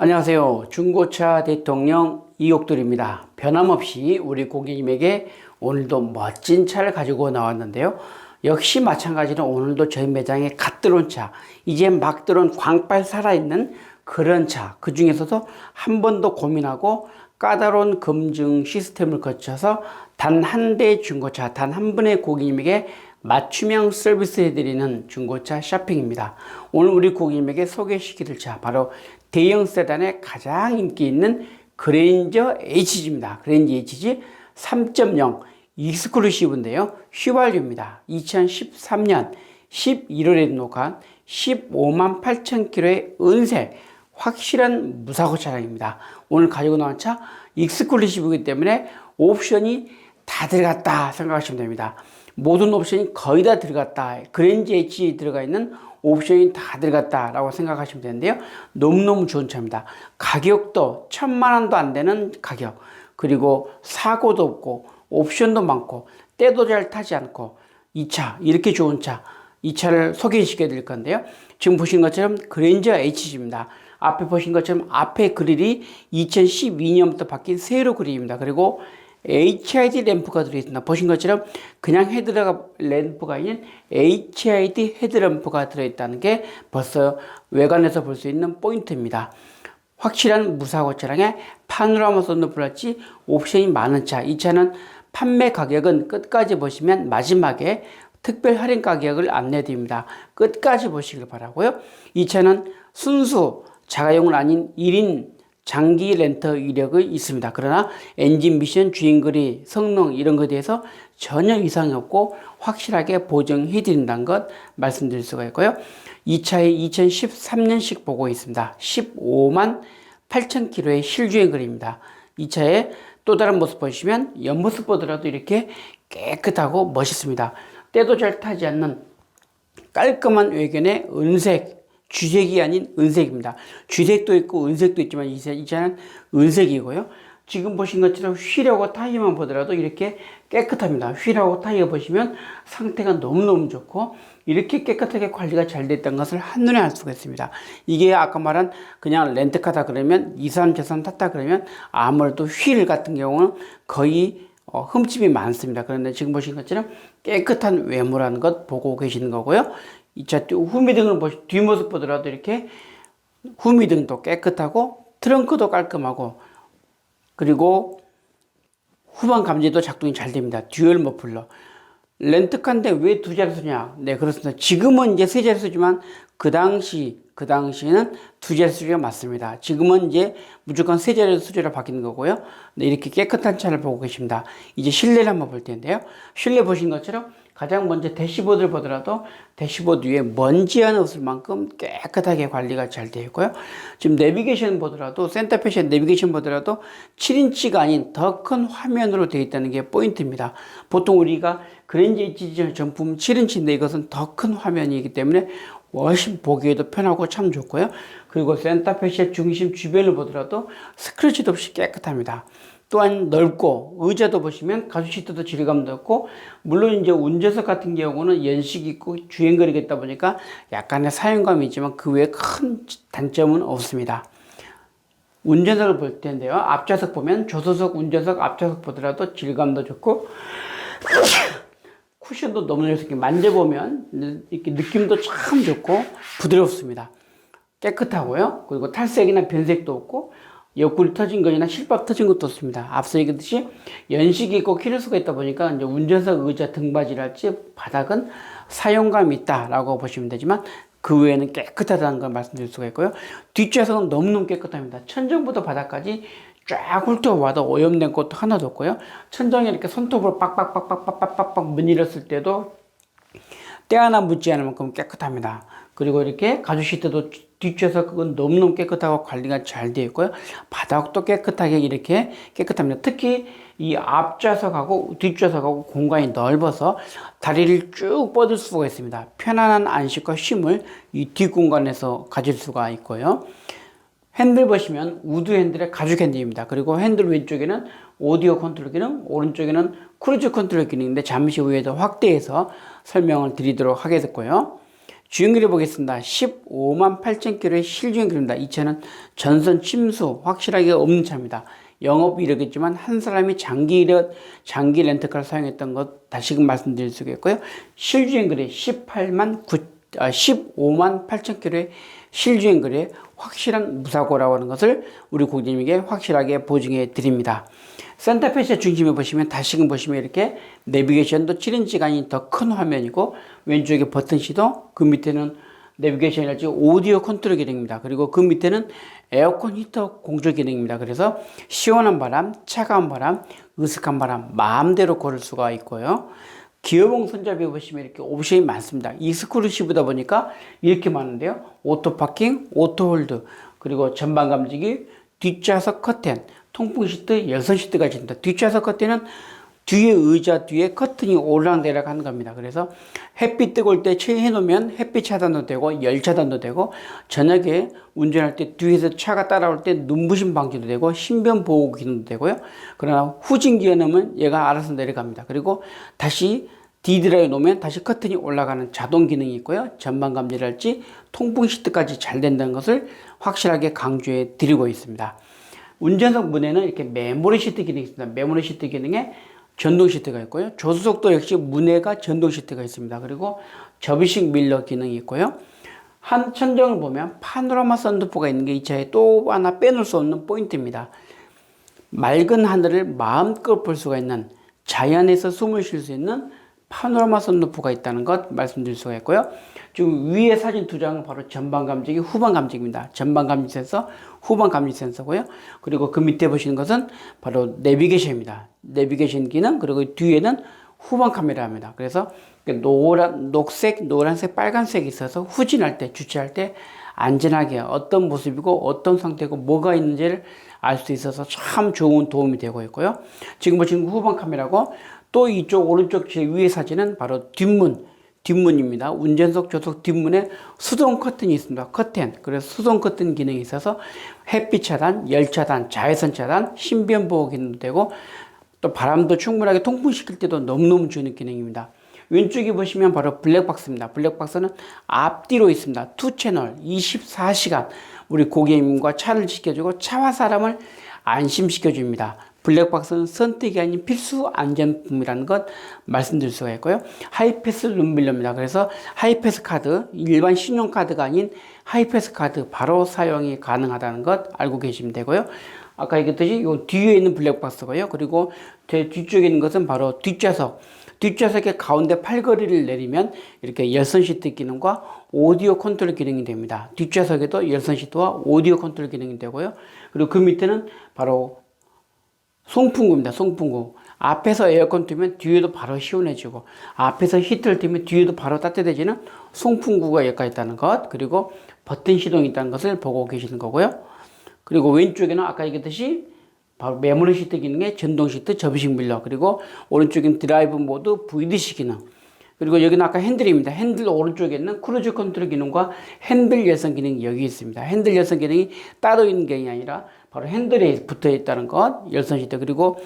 안녕하세요. 중고차 대통령 이옥돌입니다. 변함없이 우리 고객님에게 오늘도 멋진 차를 가지고 나왔는데요. 역시 마찬가지로 오늘도 저희 매장에 갓 들어온 차, 이제 막 들어온 광빨 살아있는 그런 차, 그 중에서도 한 번도 고민하고 까다로운 검증 시스템을 거쳐서 단 한 대의 중고차, 단 한 분의 고객님에게 맞춤형 서비스 해드리는 중고차 쇼핑입니다. 오늘 우리 고객님에게 소개시킬 차, 바로 대형 세단에 가장 인기 있는 그랜저 HG입니다. 그랜저 HG 3.0 익스클루시브인데요. 휘발유입니다. 2013년 11월에 녹한 15만 8천 킬로의 은색 확실한 무사고 차량입니다. 오늘 가지고 나온 차 익스클루시브이기 때문에 옵션이 다 들어갔다 생각하시면 됩니다. 모든 옵션이 거의 다 들어갔다. 그랜저 HG에 들어가 있는 옵션이 다 들어갔다 라고 생각하시면 되는데요. 너무너무 좋은 차입니다. 가격도 1000만 원도 안 되는 가격, 그리고 사고도 없고 옵션도 많고 때도 잘 타지 않고, 이 차, 이렇게 좋은 차, 이 차를 소개시켜 드릴 건데요. 지금 보신 것처럼 그랜저 HG입니다. 앞에 보신 것처럼 앞에 그릴이 2012년부터 바뀐 세로 그릴입니다. 그리고 HID 램프가 들어있습니다. 보신 것처럼 그냥 헤드가 램프가 아닌 HID 헤드램프가 들어있다는 게 벌써 외관에서 볼 수 있는 포인트입니다. 확실한 무사고 차량에 파노라마 선루프랄지 옵션이 많은 차. 이 차는 판매 가격은 끝까지 보시면 마지막에 특별 할인 가격을 안내드립니다. 끝까지 보시길 바라고요. 이 차는 순수 자가용은 아닌 1인 장기 렌터 이력이 있습니다. 그러나 엔진 미션, 주행거리, 성능 이런 것에 대해서 전혀 이상이 없고 확실하게 보정해 드린다는 것 말씀드릴 수가 있고요. 이 차에 2013년식 보고 있습니다. 15만 8천 킬로의 실주행거리입니다. 이 차에 또 다른 모습 보시면 옆모습 보더라도 이렇게 깨끗하고 멋있습니다. 때도 잘 타지 않는 깔끔한 외견의 은색, 주색이 아닌 은색입니다. 주색도 있고 은색도 있지만 이 차는 은색이고요. 지금 보신 것처럼 휠하고 타이어만 보더라도 이렇게 깨끗합니다. 휠하고 타이어 보시면 상태가 너무너무 좋고 이렇게 깨끗하게 관리가 잘 됐다는 것을 한눈에 알 수가 있습니다. 이게 아까 말한 그냥 렌트카다 그러면 2, 3, 제3 탔다 그러면 아무래도 휠 같은 경우는 거의 흠집이 많습니다. 그런데 지금 보신 것처럼 깨끗한 외모라는 것 보고 계시는 거고요. 이 차 후미등을 뒷모습 보더라도 이렇게 후미등도 깨끗하고 트렁크도 깔끔하고, 그리고 후방 감지도 작동이 잘 됩니다. 듀얼 머플러. 렌트카인데 왜 두 자릿수냐? 네, 그렇습니다. 지금은 이제 세 자릿수지만 그 당시에는 두 자릿수가 맞습니다. 지금은 이제 무조건 세 자릿수로 바뀌는 거고요. 네, 이렇게 깨끗한 차를 보고 계십니다. 이제 실내를 한번 볼 텐데요. 실내 보신 것처럼 가장 먼저 대시보드를 보더라도 대시보드 위에 먼지 하나 없을 만큼 깨끗하게 관리가 잘 되어 있고요. 지금 내비게이션 보더라도 센터페시아 내비게이션 보더라도 7인치가 아닌 더 큰 화면으로 되어 있다는 게 포인트입니다. 보통 우리가 그랜저 HG 정품 7인치인데 이것은 더 큰 화면이기 때문에 훨씬 보기에도 편하고 참 좋고요. 그리고 센터페시아 중심 주변을 보더라도 스크래치도 없이 깨끗합니다. 또한 넓고, 의자도 보시면 가죽 시트도 질감도 있고, 물론 이제 운전석 같은 경우는 연식 있고 주행거리겠다 보니까 약간의 사용감이 있지만 그 외에 큰 단점은 없습니다. 운전석을 볼 텐데요. 앞좌석 보면 조수석, 운전석, 앞좌석 보더라도 질감도 좋고 쿠션도 너무 좋습니다. 만져보면 이렇게 느낌도 참 좋고 부드럽습니다. 깨끗하고요. 그리고 탈색이나 변색도 없고 옆구리 터진 것이나 실밥 터진 것도 없습니다. 앞서 얘기했듯이 연식이 있고 키로수가 있다 보니까 이제 운전석 의자 등받이랄지 바닥은 사용감이 있다라고 보시면 되지만 그 외에는 깨끗하다는 걸 말씀드릴 수가 있고요. 뒷좌석은 너무너무 깨끗합니다. 천정부터 바닥까지 쫙 훑어봐도 오염된 것도 하나도 없고요. 천정에 이렇게 손톱으로 빡빡빡빡빡빡빡 문질렀을 때도 때 하나 묻지 않을 만큼 깨끗합니다. 그리고 이렇게 가죽 시트도 뒷좌석은 너무너무 깨끗하고 관리가 잘 되어 있고요. 바닥도 깨끗하게 이렇게 깨끗합니다. 특히 이 앞좌석하고 뒷좌석하고 공간이 넓어서 다리를 쭉 뻗을 수가 있습니다. 편안한 안식과 쉼을 이 뒷공간에서 가질 수가 있고요. 핸들 보시면 우드 핸들의 가죽 핸들입니다. 그리고 핸들 왼쪽에는 오디오 컨트롤 기능, 오른쪽에는 크루즈 컨트롤 기능인데 잠시 후에도 확대해서 설명을 드리도록 하겠고요. 주행거리 보겠습니다. 15만 8천 킬로의 실주행거리입니다. 이 차는 전선 침수 확실하게 없는 차입니다. 영업 이력이지만 한 사람이 장기 렌트카를 사용했던 것 다시금 말씀드릴 수 있고요. 실주행거리 15만 8천 킬로의 실주행거리에 확실한 무사고라고 하는 것을 우리 고객님에게 확실하게 보증해 드립니다. 센터페시아 중심에 보시면 다시금 보시면 이렇게 내비게이션도 7인치가 아닌 더 큰 화면이고 왼쪽에 버튼 시동, 그 밑에는 내비게이션이랄지 오디오 컨트롤 기능입니다. 그리고 그 밑에는 에어컨 히터 공조 기능입니다. 그래서 시원한 바람, 차가운 바람, 으슥한 바람 마음대로 고를 수가 있고요. 기어봉 손잡이 보시면 이렇게 옵션이 많습니다. 익스클루시브다 보니까 이렇게 많은데요. 오토 파킹, 오토 홀드, 그리고 전방 감지기, 뒷좌석 커튼, 통풍 시트, 열선 시트가 있습니다. 뒷좌석 커튼은 뒤에 의자 뒤에 커튼이 오르락내리락 하는 겁니다. 그래서 햇빛 뜨거울 때 체해 놓으면 햇빛 차단도 되고 열 차단도 되고, 저녁에 운전할 때 뒤에서 차가 따라올 때 눈부심 방지도 되고 신변 보호 기능도 되고요. 그러나 후진기어 넣으면 얘가 알아서 내려갑니다. 그리고 다시 D드라이브 놓으면 다시 커튼이 올라가는 자동 기능이 있고요. 전방 감지랄지 통풍 시트까지 잘 된다는 것을 확실하게 강조해 드리고 있습니다. 운전석 문에는 이렇게 메모리 시트 기능이 있습니다. 메모리 시트 기능에 전동 시트가 있고요. 조수석도 역시 문에가 전동 시트가 있습니다. 그리고 접이식 밀러 기능이 있고요. 한 천정을 보면 파노라마 선루프가 있는 게 이 차에 또 하나 빼놓을 수 없는 포인트입니다. 맑은 하늘을 마음껏 볼 수가 있는, 자연에서 숨을 쉴 수 있는 파노라마 선루프가 있다는 것 말씀드릴 수가 있고요. 지금 위에 사진 두 장은 바로 전방 감지기, 후방 감지기입니다. 전방 감지 센서, 후방 감지 센서고요. 그리고 그 밑에 보시는 것은 바로 내비게이션입니다. 내비게이션 기능, 그리고 뒤에는 후방 카메라입니다. 그래서 녹색, 노란색, 빨간색이 있어서 후진할 때, 주차할 때 안전하게 어떤 모습이고 어떤 상태고 뭐가 있는지를 알 수 있어서 참 좋은 도움이 되고 있고요. 지금 보시는 후방 카메라고, 또 이쪽 오른쪽 제 위에 사진은 바로 뒷문입니다. 운전석 조석 뒷문에 수동 커튼이 있습니다. 커튼. 그래서 수동 커튼 기능이 있어서 햇빛 차단, 열 차단, 자외선 차단, 신변 보호 기능도 되고, 또 바람도 충분하게 통풍시킬 때도 너무너무 좋은 기능입니다. 왼쪽에 보시면 바로 블랙박스입니다. 블랙박스는 앞뒤로 있습니다. 2채널 24시간 우리 고객님과 차를 지켜주고 차와 사람을 안심시켜줍니다. 블랙박스는 선택이 아닌 필수 안전품이라는 것 말씀드릴 수가 있고요. 하이패스 룸밀러입니다. 그래서 하이패스 카드, 일반 신용카드가 아닌 하이패스 카드 바로 사용이 가능하다는 것 알고 계시면 되고요. 아까 얘기했듯이 이 뒤에 있는 블랙박스고요. 그리고 제 뒤쪽에 있는 것은 바로 뒷좌석. 뒷좌석의 가운데 팔걸이를 내리면 이렇게 열선 시트 기능과 오디오 컨트롤 기능이 됩니다. 뒷좌석에도 열선 시트와 오디오 컨트롤 기능이 되고요. 그리고 그 밑에는 바로 송풍구입니다. 송풍구. 앞에서 에어컨 틀면 뒤에도 바로 시원해지고, 앞에서 히터를 틀면 뒤에도 바로 따뜻해지는 송풍구가 여기가 있다는 것, 그리고 버튼 시동이 있다는 것을 보고 계시는 거고요. 그리고 왼쪽에는 아까 얘기했듯이 바로 메모리 시트 기능에 전동 시트, 접이식 밀러, 그리고 오른쪽에는 드라이브 모드, VDC 기능, 그리고 여기는 아까 핸들입니다. 핸들 오른쪽에 있는 크루즈 컨트롤 기능과 핸들 열선 기능이 여기 있습니다. 핸들 열선 기능이 따로 있는 게 아니라 바로 핸들에 붙어 있다는 것, 열선 시트. 그리고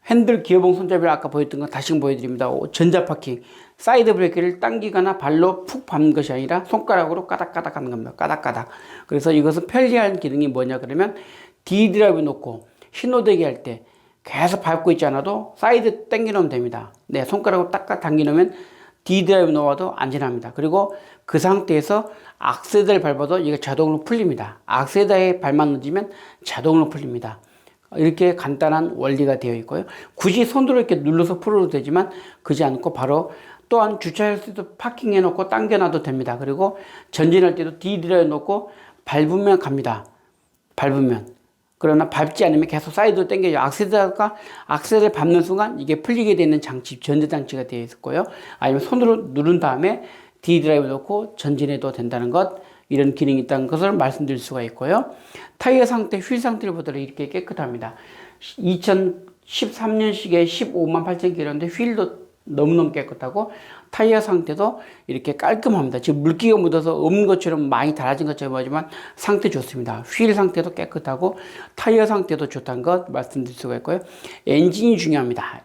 핸들 기어봉 손잡이를 아까 보였던 거 다시 보여드립니다. 전자 파킹, 사이드 브레이크를 당기거나 발로 푹 밟는 것이 아니라 손가락으로 까닥까닥 하는 겁니다. 까닥까닥. 그래서 이것은 편리한 기능이 뭐냐 그러면 D 드라이브 놓고 신호대기 할 때 계속 밟고 있지 않아도 사이드 당겨 놓으면 됩니다. 네, 손가락으로 딱 당겨 놓으면 D 드라이브 놓아도 안전합니다. 그리고 그 상태에서 악셀을 밟아도 이게 자동으로 풀립니다. 악셀에 발만 넣어주면 자동으로 풀립니다. 이렇게 간단한 원리가 되어 있고요. 굳이 손으로 이렇게 눌러서 풀어도 되지만 그지 않고 바로 또한 주차할 때도 파킹해 놓고 당겨 놔도 됩니다. 그리고 전진할 때도 D 드라이브 놓고 밟으면 갑니다. 밟으면. 그러나 밟지 않으면 계속 사이드로 당겨요. 악셀을 밟는 순간 이게 풀리게 되는 장치, 전자장치가 되어 있고요. 아니면 손으로 누른 다음에 D 드라이브 놓고 전진해도 된다는 것, 이런 기능이 있다는 것을 말씀드릴 수가 있고요. 타이어 상태, 휠 상태를 보더라도 이렇게 깨끗합니다. 2013년식에 15만 8천 킬로인데 휠도 너무너무 깨끗하고 타이어 상태도 이렇게 깔끔합니다. 지금 물기가 묻어서 없는 것처럼 많이 달아진 것처럼 보이지만 상태 좋습니다. 휠 상태도 깨끗하고 타이어 상태도 좋다는 것 말씀드릴 수가 있고요. 엔진이 중요합니다.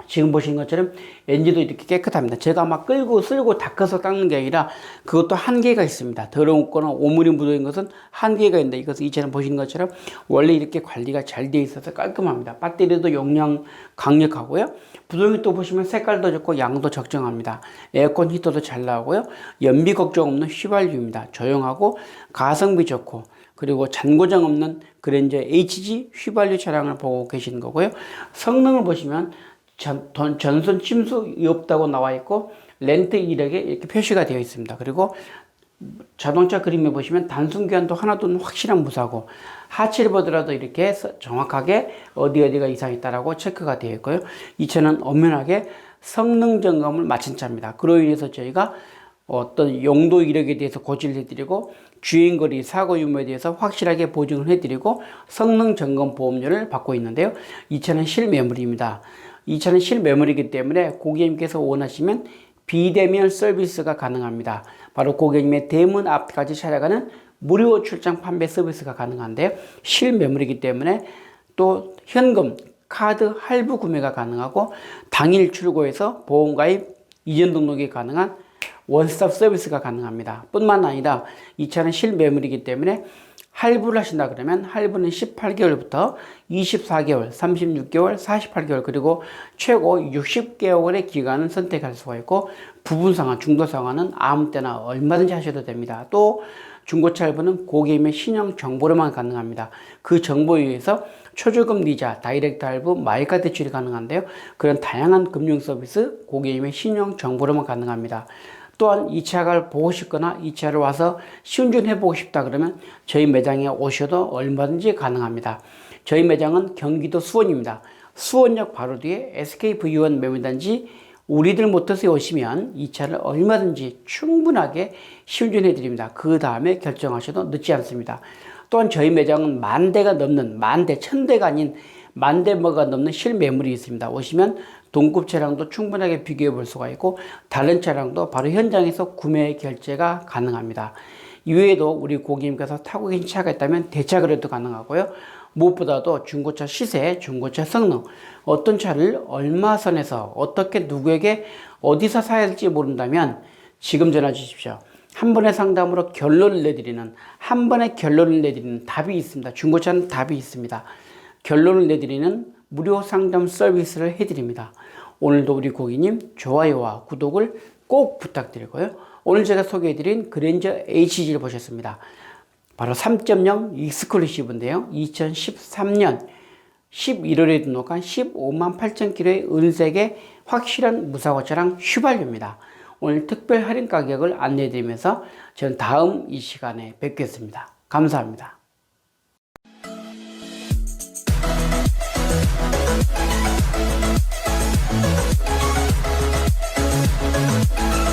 지금 보시는 것처럼 엔진도 이렇게 깨끗합니다. 제가 막 끌고 쓸고 닦아서 닦는 게 아니라 그것도 한계가 있습니다. 더러운 거나 오물이 묻어있는 것은 한계가 있는데 이것은 이처럼 보시는 것처럼 원래 이렇게 관리가 잘 되어 있어서 깔끔합니다. 배터리도 용량 강력하고요. 부동이 또 보시면 색깔도 좋고 양도 적정합니다. 에어컨 히터도 잘 나오고요. 연비 걱정 없는 휘발유입니다. 조용하고 가성비 좋고 그리고 잔고장 없는 그랜저 HG 휘발유 차량을 보고 계시는 거고요. 성능을 보시면 전선 침수이 없다고 나와 있고 렌트 이력에 이렇게 표시가 되어 있습니다. 그리고 자동차 그림에 보시면 단순 교환도 하나도 확실한 무사고 하체를 보더라도 이렇게 정확하게 어디가 이상이 있다라고 체크가 되어 있고요. 이 차는 엄연하게 성능 점검을 마친 차입니다. 그로 인해서 저희가 어떤 용도 이력에 대해서 고지를 해드리고 주행거리 사고 유무에 대해서 확실하게 보증을 해드리고 성능 점검 보험료를 받고 있는데요. 이 차는 실매물입니다. 이 차는 실매물이기 때문에 고객님께서 원하시면 비대면 서비스가 가능합니다. 바로 고객님의 대문 앞까지 찾아가는 무료 출장 판매 서비스가 가능한데요. 실매물이기 때문에 또 현금, 카드 할부 구매가 가능하고 당일 출고해서 보험가입, 이전 등록이 가능한 원스톱 서비스가 가능합니다. 뿐만 아니라 이 차는 실매물이기 때문에 할부를 하신다 그러면 할부는 18개월부터 24개월, 36개월, 48개월 그리고 최고 60개월의 기간을 선택할 수가 있고 부분 상환, 중도 상환은 아무 때나 얼마든지 하셔도 됩니다. 또 중고차 할부는 고객님의 신용 정보로만 가능합니다. 그 정보에 의해서 초저금 이자, 다이렉트 할부, 마이카 대출이 가능한데요. 그런 다양한 금융 서비스 고객님의 신용 정보로만 가능합니다. 또한 이 차를 보고 싶거나 이 차를 와서 시운전해 보고 싶다 그러면 저희 매장에 오셔도 얼마든지 가능합니다. 저희 매장은 경기도 수원입니다. 수원역 바로 뒤에 SKV1 매매단지 우리들 모터스에 오시면 이 차를 얼마든지 충분하게 시운전해 드립니다. 그 다음에 결정하셔도 늦지 않습니다. 또한 저희 매장은 10,000대가 넘는 10,000대, 1,000대가 아닌 10,000대가 넘는 실매물이 있습니다. 오시면 동급 차량도 충분하게 비교해 볼 수가 있고 다른 차량도 바로 현장에서 구매 결제가 가능합니다. 이외에도 우리 고객님께서 타고 계신 차가 있다면 대차 거래도 가능하고요. 무엇보다도 중고차 시세, 중고차 성능, 어떤 차를 얼마 선에서 어떻게 누구에게 어디서 사야 할지 모른다면 지금 전화 주십시오. 한 번의 상담으로 결론을 내드리는, 한 번의 결론을 내드리는 답이 있습니다. 중고차는 답이 있습니다. 결론을 내드리는 무료 상담 서비스를 해드립니다. 오늘도 우리 고객님 좋아요와 구독을 꼭 부탁드리고요. 오늘 제가 소개해드린 그랜저 HG를 보셨습니다. 바로 3.0 익스클루시브인데요. 2013년 11월에 등록한 15만 8천 킬로의 은색의 확실한 무사고 차량 휘발유입니다. 오늘 특별 할인 가격을 안내해드리면서 저는 다음 이 시간에 뵙겠습니다. 감사합니다.